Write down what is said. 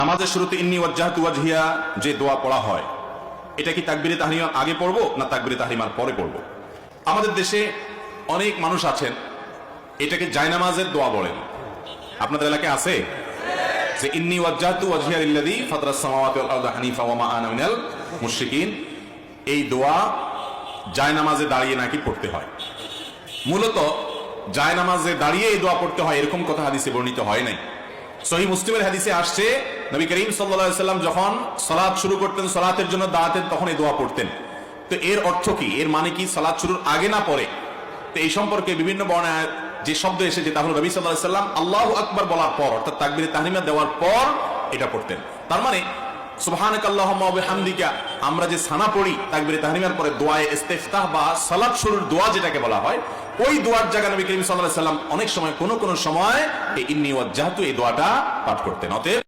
নামাজের শুরুতে ইন্নী ওয়াজ্জাহতু ওয়াজহিয়া যে দোয়া পড়া হয়, এটা কি তাকবীরে তাহরিমার আগে পড়বো না তাকবীরে তাহরিমার পরে পড়বো? আমাদের দেশে অনেক মানুষ আছেন এটাকে জায়নামাজের দোয়া বলেন। আপনাদের এলাকায় আছে যে ইন্নী ওয়াজ্জাহতু ওয়াজহিয়া লিল্লাযী ফাতারাস সামাওয়াতি ওয়াল আরদা হানিফা ওয়া মা আনা মিনাল মুশরিকিন। এই দোয়া জায়নামাজে দাঁড়িয়ে নাকি পড়তে হয়। মূলত জায়নামাজে দাঁড়িয়ে এই দোয়া পড়তে হয় এরকম কথা হাদিসে বর্ণিত হয় নাই। সহিহ মুসলিমের হাদিসে আসছে নবী করিম সাল্লাল্লাহু আলাইহি ওয়াসাল্লাম যখন সালাত শুরু করতেন, সালাতের জন্য দাঁড়াতেন, তখন এই দোয়া পড়তেন। তো এর অর্থ কি? এর মানে কি সালাত শুরুর আগে না পরে? তো এই সম্পর্কে বিভিন্ন বর্ণনায় যে শব্দ এসেছে তা হলো নবী সাল্লাল্লাহু আলাইহি ওয়াসাল্লাম আল্লাহু আকবার বলার পর, অর্থাৎ তাকবীরে তাহরিমা দেওয়ার পর এটা পড়তেন। তার মানে সুবহানাকাল্লাহুম্মা ওয়া বিহামদিকা আমরা যে সানা পড়ি তাকবীরে তাহরিমার পরে দোয়ায়ে ইস্তিফতাহ বা সালাত শুরুর দোয়া যেটাকে বলা হয়, ওই দোয়ার জায়গায় নবী করিম সাল্লাল্লাহু আলাইহি ওয়াসাল্লাম অনেক সময় কোন সময় এই ইন্নী ওয়াজ্জাহতু এই দোয়াটা পাঠ করতেন। অতএব